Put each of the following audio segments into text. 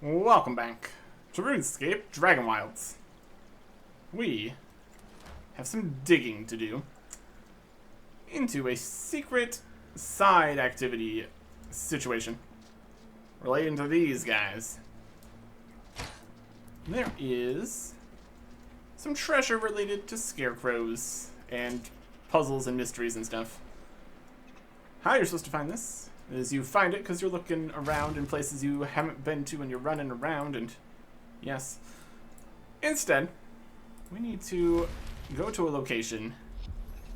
Welcome back to RuneScape Dragonwilds. We have some digging to do into a secret side activity situation relating to these guys. There is some treasure related to scarecrows and puzzles and mysteries and stuff. How you're supposed to find this is you find it because you're looking around in places you haven't been to and you're running around and yes. Instead, we need to go to a location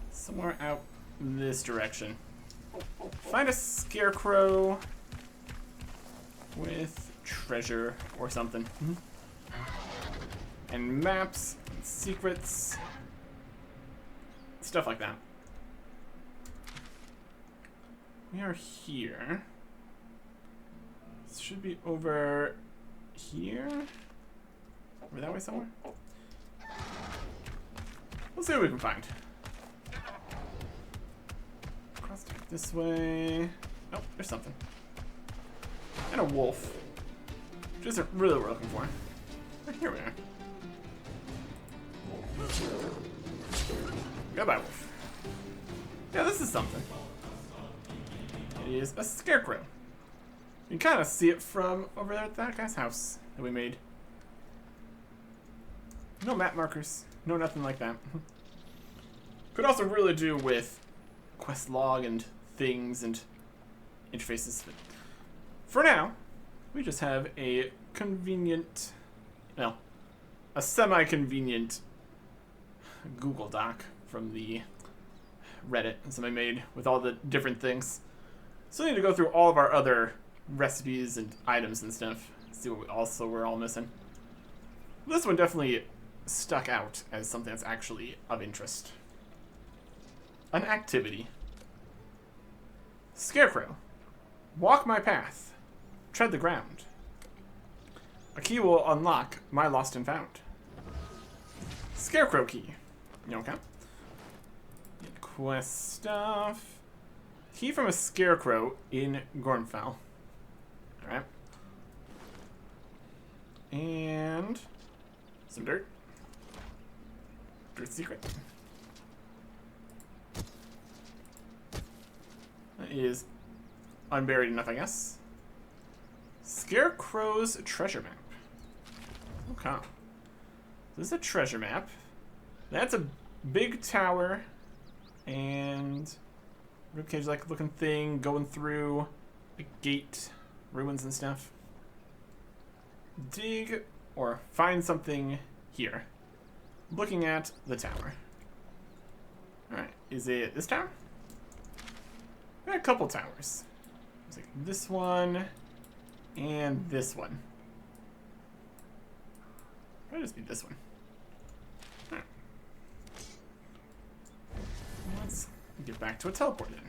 somewhere out this direction. Find a scarecrow with treasure or something. And maps, and secrets, stuff like that. We are here. This should be over here. Over that way somewhere. Let's see what we can find. Cross this way. Oh, there's something. And a wolf. Which isn't really what we're looking for. But here we are. Goodbye, wolf. Yeah, this is something. It is a scarecrow. You can kind of see it from over there at that guy's house that we made. No map markers, no nothing like that. Could also really do with quest log and things and interfaces. But for now, we just have a convenient, well, a semi-convenient Google Doc from the Reddit somebody made with all the different things. So we need to go through all of our other recipes and items and stuff. See what we're all missing. This one definitely stuck out as something that's actually of interest. An activity. Scarecrow. Walk my path. Tread the ground. A key will unlock my lost and found. Scarecrow key. Okay. Quest stuff. Key from a scarecrow in Gornfell. Alright. And some dirt. Dirt secret. That is unburied enough, I guess. Scarecrow's treasure map. Okay. This is a treasure map. That's a big tower and ribcage like looking thing going through a gate, ruins and stuff. Dig or find something here. Looking at the tower. Alright, is it this tower? We got a couple towers. There's like this one and this one. Might just be this one. Alright. Let's get back to a teleport then.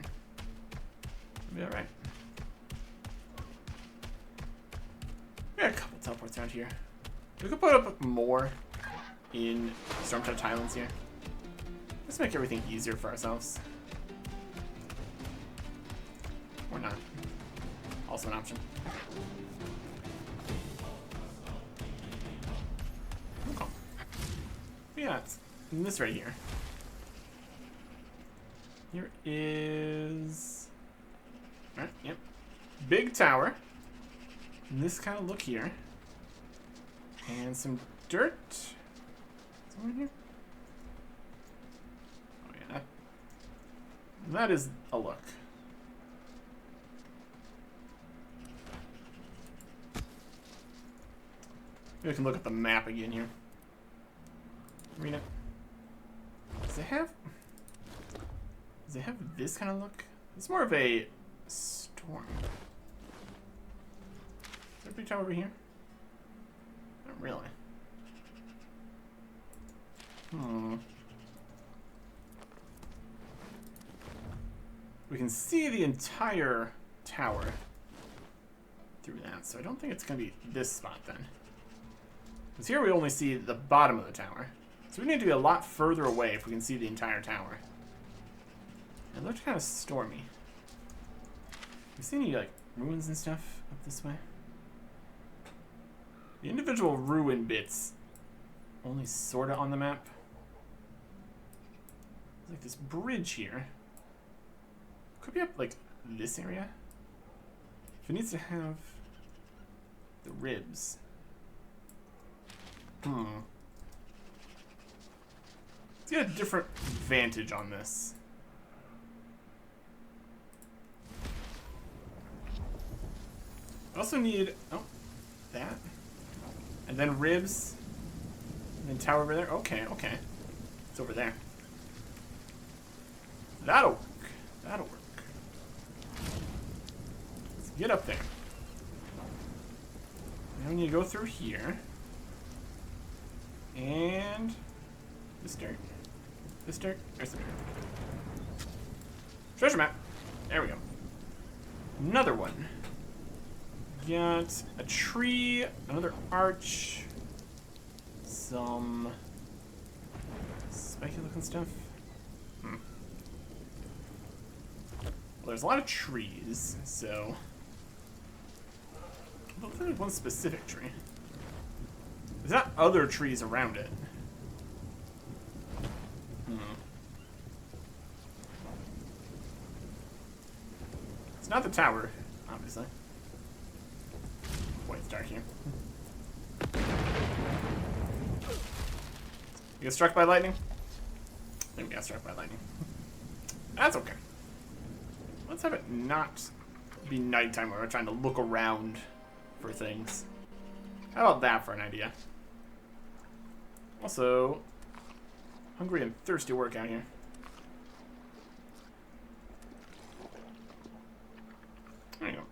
It'll be alright. We got a couple teleports around here. We could put up more in Stormtouch Highlands here. Let's make everything easier for ourselves. Or not. Also an option. Okay. Yeah, it's this right here. Here is... Alright, yep. Big tower. And this kind of look here. And some dirt. Somewhere here? Oh yeah, that is a look. Maybe we can look at the map again here. Read it. Does it have this kind of look? It's more of a storm. Is there a big tower over here? Not really. We can see the entire tower through that, so I don't think it's going to be this spot then. Because here we only see the bottom of the tower. So we need to be a lot further away if we can see the entire tower. It looked kind of stormy. You see any, like, ruins and stuff up this way? The individual ruin bits only sorta on the map. There's like this bridge here. Could be up like this area. If it needs to have the ribs. Let's get a different vantage on this. I also need, that. And then ribs. And then tower over there. Okay, okay. It's over there. That'll work. That'll work. Let's get up there. Now we need to go through here. And this dirt. This dirt. There's the dirt. Treasure map. There we go. Another one. Got a tree, another arch, some spiky looking stuff. Well, there's a lot of trees, so I don't think there's one specific tree. There's not other trees around it. It's not the tower, obviously. Boy, it's dark here. You get struck by lightning? I think we got struck by lightning. That's okay. Let's have it not be nighttime where we're trying to look around for things. How about that for an idea? Also, hungry and thirsty work out here. There you go.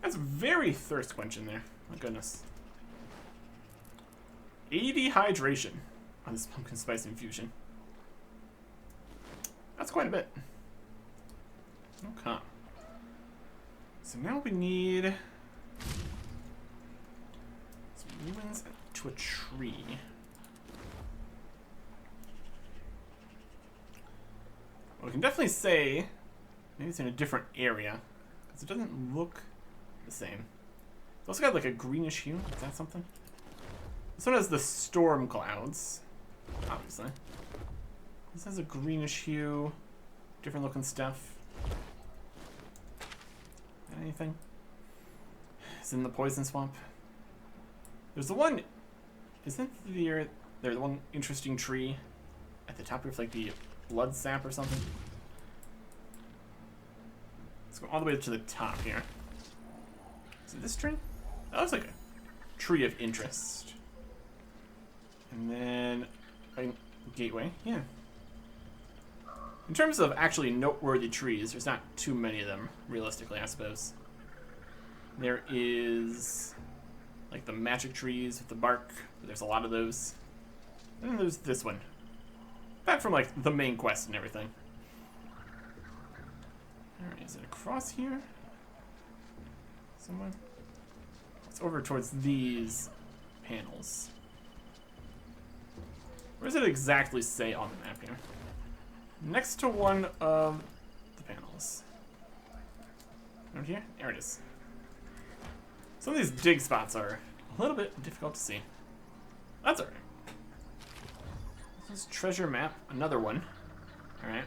That's very thirst quenching there. My goodness. 80 hydration on this pumpkin spice infusion. That's quite a bit. Okay. So now we need some ruins to a tree. Well, we can definitely say maybe it's in a different area because it doesn't look the same. It's also got like a greenish hue. Is that something? This one has the storm clouds, obviously. This has a greenish hue, different looking stuff. Anything? It's in the poison swamp. There's the one. Isn't there the one interesting tree at the top of like the blood sap or something? Let's go all the way to the top here. Is it this tree? That looks like a tree of interest. And then gateway, yeah. In terms of actually noteworthy trees, there's not too many of them, realistically, I suppose. There is like the magic trees with the bark. There's a lot of those. And then there's this one. Back from like the main quest and everything. Alright, is it across here? Somewhere? It's over towards these panels. Where does it exactly say on the map here? Next to one of the panels. Right here? There it is. Some of these dig spots are a little bit difficult to see. That's alright. This is treasure map, another one. Alright.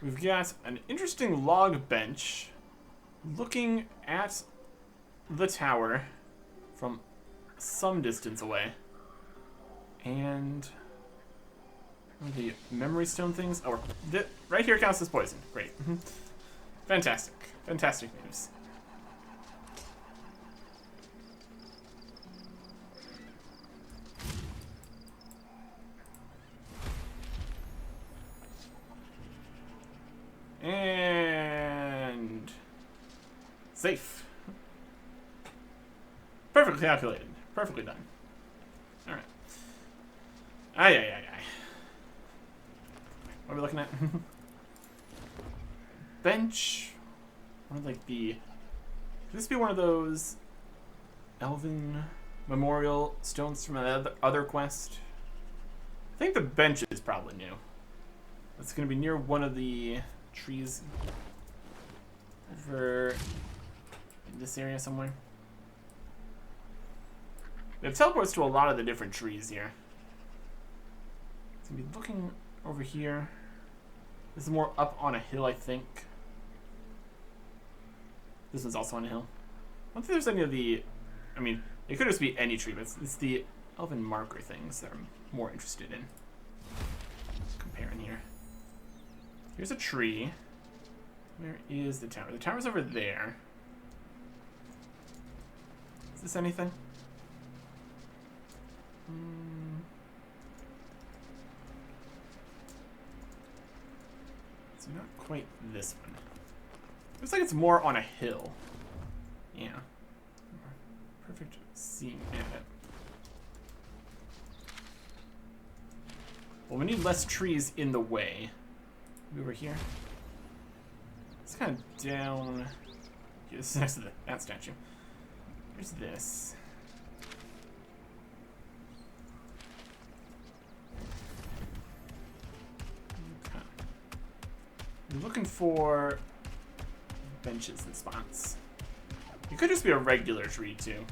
We've got an interesting log bench looking at the tower from some distance away. And the memory stone things. Oh, right here counts as poison. Great. Fantastic. Fantastic news. And safe. Perfectly calculated. Perfectly done. Alright. Aye. What are we looking at? Bench. One of like the... Could this be one of those elven memorial stones from another other quest? I think the bench is probably new. It's going to be near one of the trees over in this area somewhere. It teleports to a lot of the different trees here. So be looking over here. This is more up on a hill, I think. This one's also on a hill. I don't think there's any of the... I mean, it could just be any tree, but it's the elven marker things that I'm more interested in. Comparing here. Here's a tree. Where is the tower? The tower's over there. Is this anything? It's not quite this one. Looks like it's more on a hill. Yeah. Perfect seeing it. Well, we need less trees in the way. Over here. It's kind of down. Yeah, this is next to that statue. Here's this. Okay. I'm looking for benches and spots. It could just be a regular tree too.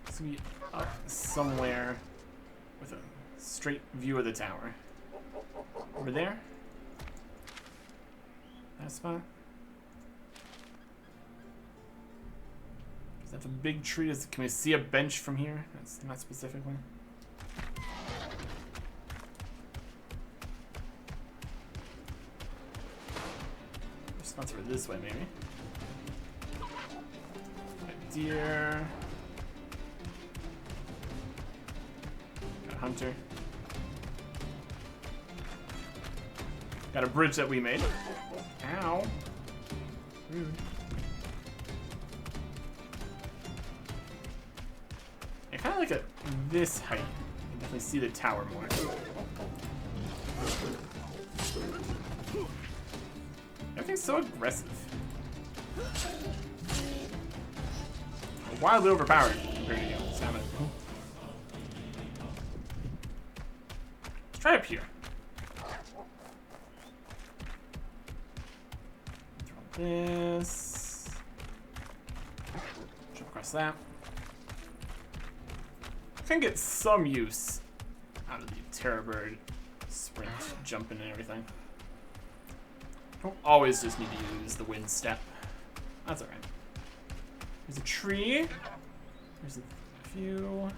It's gonna be up somewhere with a straight view of the tower. Over there. That spot. Is that a big tree? Can we see a bench from here? That's not specifically. Spots over this way, maybe. Got a deer. Got a hunter. Got a bridge that we made. Ow. Rude. I kind of like at this height. You can definitely see the tower more. Everything's so aggressive. Wildly overpowered. There you go. Salmon. Let's try up here. Throw this. Jump across that. Can get some use out of the Terror Bird sprint, jumping and everything. Don't always just need to use the wind step. That's alright. There's a tree. There's a few.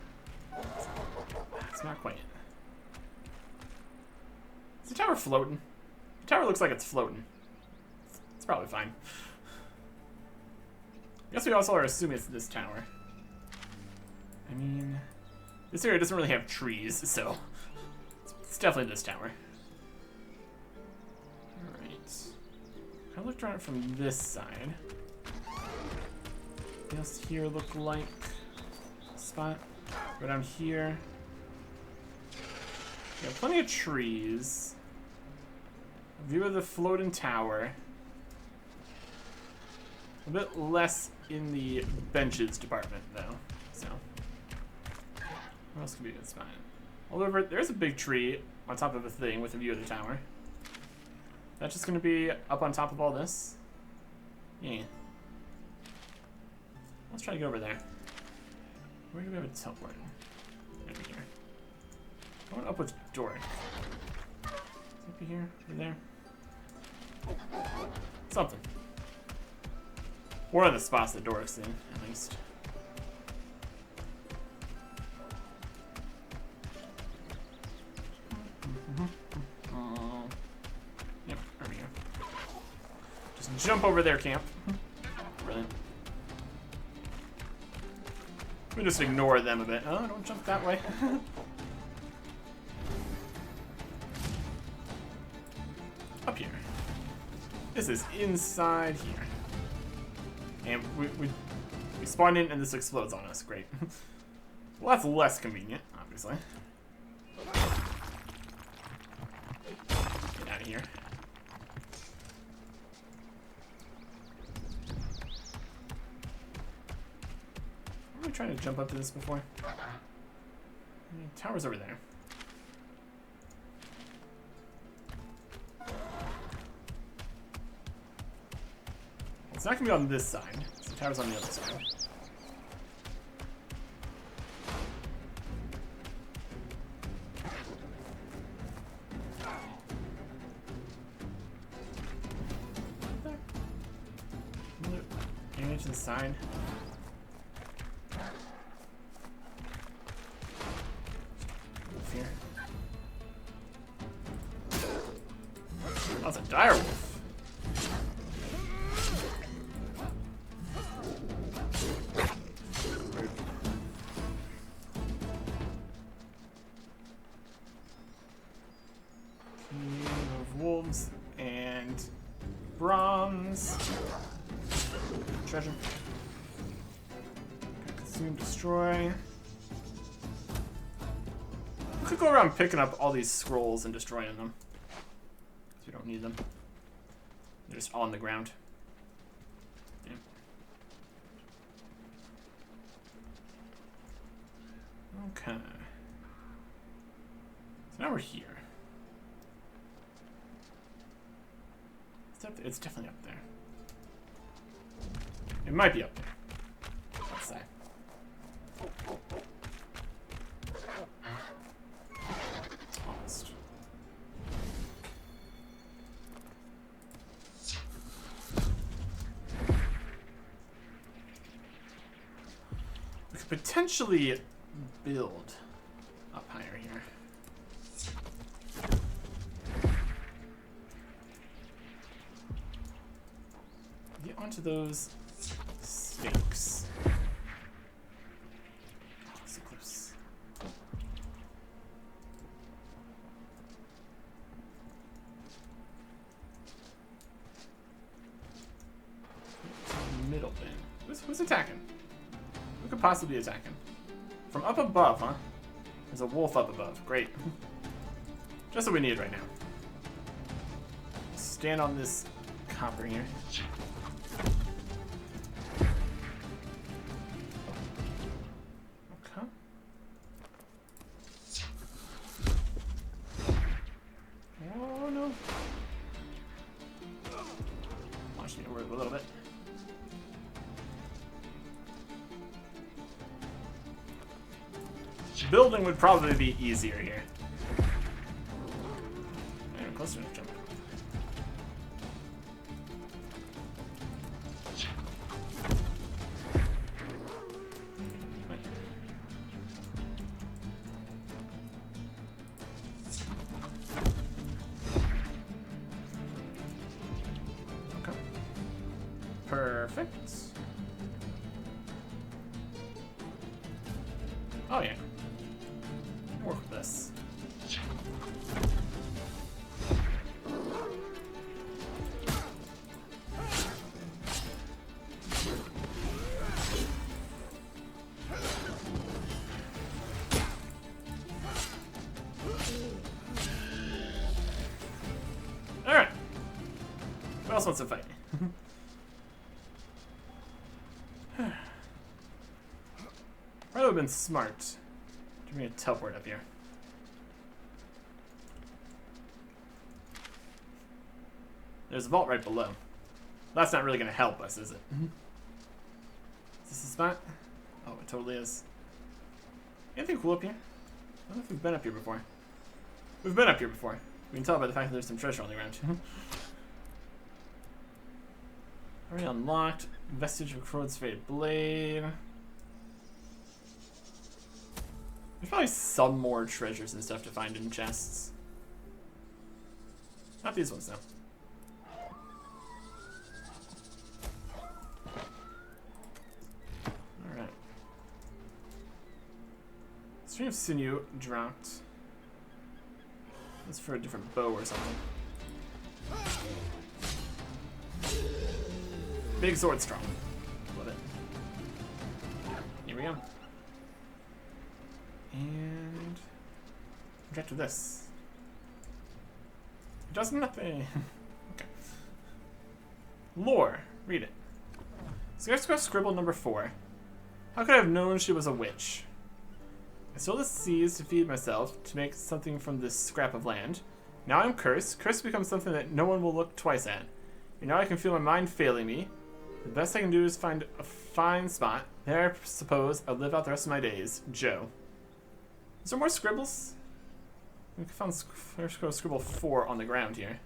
It's not quite. Is the tower floating? The tower looks like it's floating. It's probably fine. I guess we also are assuming it's this tower. I mean, this area doesn't really have trees, so it's definitely this tower. I looked around it from this side. What else here look like? Spot. Go down here. Yeah, plenty of trees. A view of the floating tower. A bit less in the benches department, though. So, what else could be a good spot? Although there's a big tree on top of a thing with a view of the tower. That's just going to be up on top of all this? Yeah. Let's try to get over there. Where do we have a teleport? Over here. I want up with Doric. Over here? Over there? Something. One of the spots that Doric's in, at least. Jump over there, camp. Brilliant. We just ignore them a bit. Oh, don't jump that way. Up here. This is inside here. And we spawn in and this explodes on us. Great. Well, that's less convenient, obviously. Get out of here. Trying to jump up to this before. The tower's over there. It's not gonna be on this side. The tower's on the other side. to the side. Wolf here. Oh, it's a dire wolf. Wolves and bronze treasure. Consume, destroy. We could go around picking up all these scrolls and destroying them. Because we don't need them. They're just on the ground. Yeah. Okay. So now we're here. It's definitely up there. It might be up there. Let's say. Almost. We could potentially build up higher here. Get onto those stakes. Oh, so close. Middle bin. Who's attacking? Who could possibly be attacking? From up above, huh? There's a wolf up above. Great. Just what we need right now. Stand on this copper here. Building would probably be easier here. And closer to jump. Okay. Perfect. Oh yeah. Work with this. Alright. Who else wants to fight? Probably would have been smart. Give me a teleport up here. There's a vault right below. That's not really going to help us, is it? Is this the spot? Oh, it totally is. Anything cool up here? I don't know if we've been up here before. We've been up here before. We can tell by the fact that there's some treasure on the ground. Already unlocked. Vestige of Crow's Faded Blade. There's probably some more treasures and stuff to find in chests. Not these ones, though. Alright. String of Sinew dropped. That's for a different bow or something. Big sword strong. Love it. Here we go. And get to this. It does nothing. Okay. Lore. Read it. Scarecrow scribble number 4. How could I have known she was a witch? I stole the seas to feed myself, to make something from this scrap of land. Now I'm cursed. Cursed becomes something that no one will look twice at. And now I can feel my mind failing me. The best I can do is find a fine spot. There, I suppose, I'll live out the rest of my days. Joe. Is there more scribbles? We found scribble 4 on the ground here.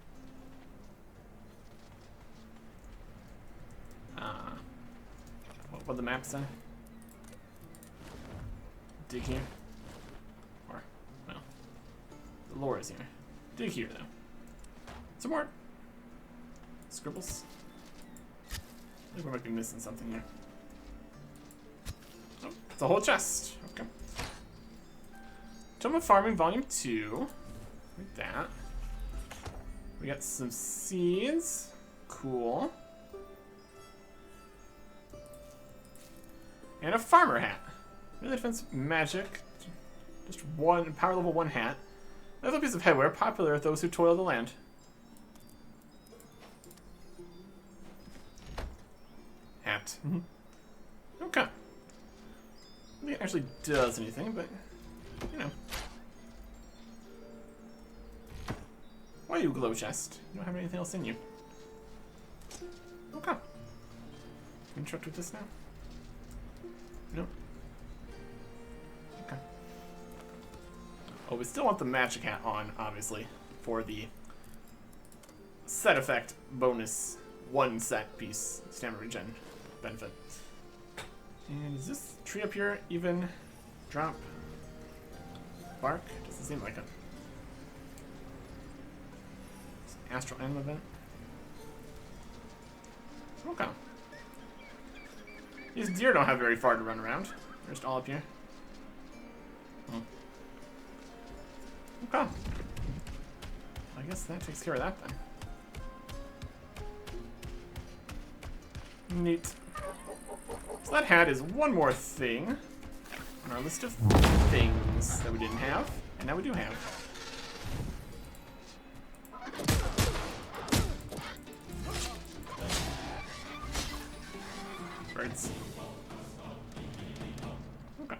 what the map said? Dig here. Or, well, the lore is here. Dig here, though. Some more scribbles. I think we might be missing something here. Oh, it's a whole chest. Okay. Tome of Farming Volume 2. Like that. We got some seeds. Cool. And a farmer hat. Really defensive magic. Just one power level 1 hat. Another piece of headwear popular with those who toil the land. Hat. Okay. I don't think it actually does anything, but you know. Why you glow chest? You don't have anything else in you. Okay. Can we interact with this now? Nope. Okay. Oh, we still want the magic hat on, obviously, for the set effect bonus 1 set piece stamina regen benefit. And is this tree up here even drop bark? Doesn't seem like it. Astral Animal event. Okay. These deer don't have very far to run around. They're just all up here. Oh. Okay. I guess that takes care of that then. Neat. So that hat is one more thing on our list of things that we didn't have, and now we do have. Birds. Okay.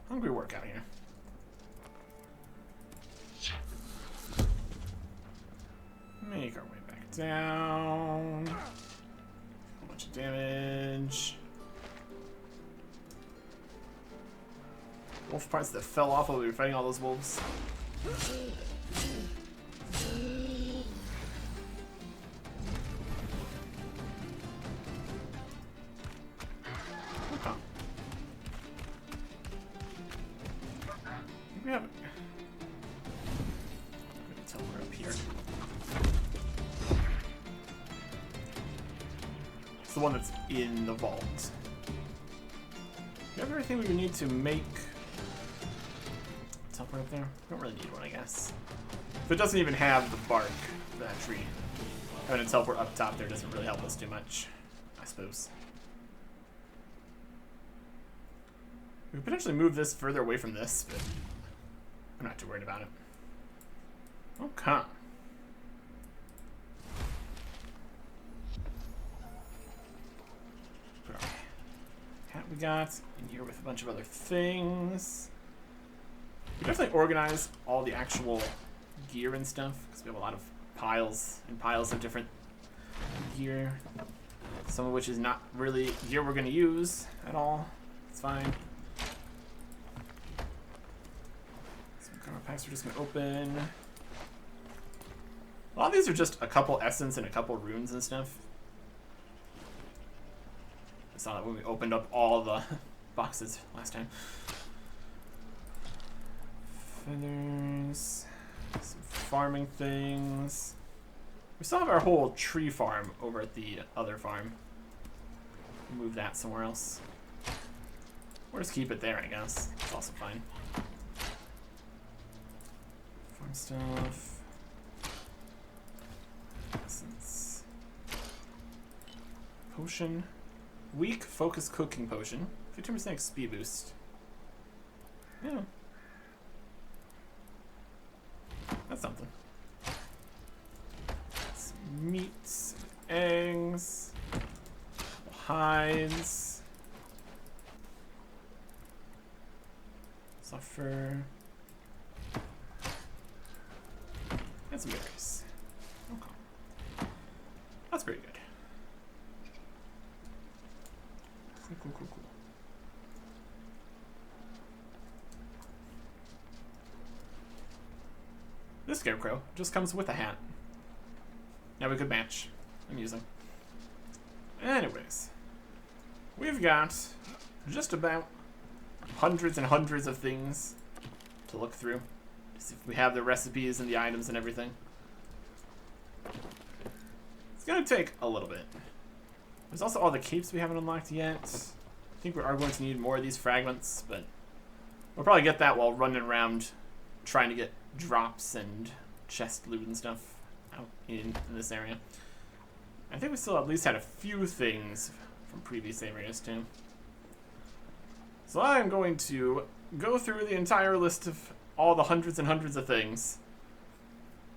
Hungry workout here. Make our way back down. A bunch of damage. Wolf parts that fell off while we were fighting all those wolves. Okay. We have it. I'm gonna tell we're up here. It's the one that's in the vault. We have everything we need to make. Teleport up there? We don't really need one, I guess. If it doesn't even have the bark for that tree, having a teleport up top there doesn't really help us too much, I suppose. We could potentially move this further away from this, but I'm not too worried about it. Okay. Put our hat we got in here with a bunch of other things. We definitely organize all the actual gear and stuff because we have a lot of piles and piles of different gear. Some of which is not really gear we're going to use at all. It's fine. Some karma packs we're just going to open. A lot of these are just a couple essence and a couple runes and stuff. I saw that when we opened up all the boxes last time. Feathers, some farming things. We still have our whole tree farm over at the other farm. Move that somewhere else. Or just keep it there, I guess. It's also fine. Farm stuff. Essence. Potion. Weak focus cooking potion. 15% XP boost. Yeah. That's something. Some meats, eggs, hides, sulfur, and some berries. Okay. That's pretty good. Cool. Scarecrow. Just comes with a hat. Now we could match. Amusing. Anyways. We've got just about hundreds and hundreds of things to look through. To see if we have the recipes and the items and everything. It's gonna take a little bit. There's also all the capes we haven't unlocked yet. I think we are going to need more of these fragments, but we'll probably get that while running around trying to get drops and chest loot and stuff out in this area. I think we still at least had a few things from previous areas too. So I'm going to go through the entire list of all the hundreds and hundreds of things.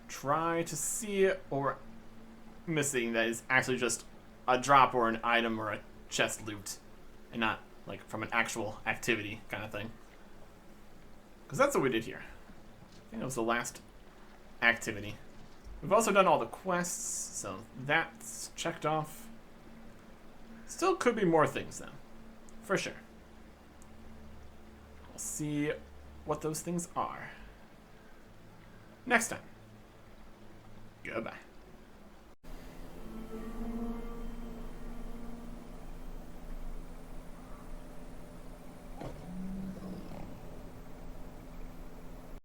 Try to see what we're missing that is actually just a drop or an item or a chest loot, and not like from an actual activity kind of thing. Because that's what we did here. I think that was the last activity. We've also done all the quests, so that's checked off. Still could be more things though, for sure. We'll see what those things are next time. Goodbye.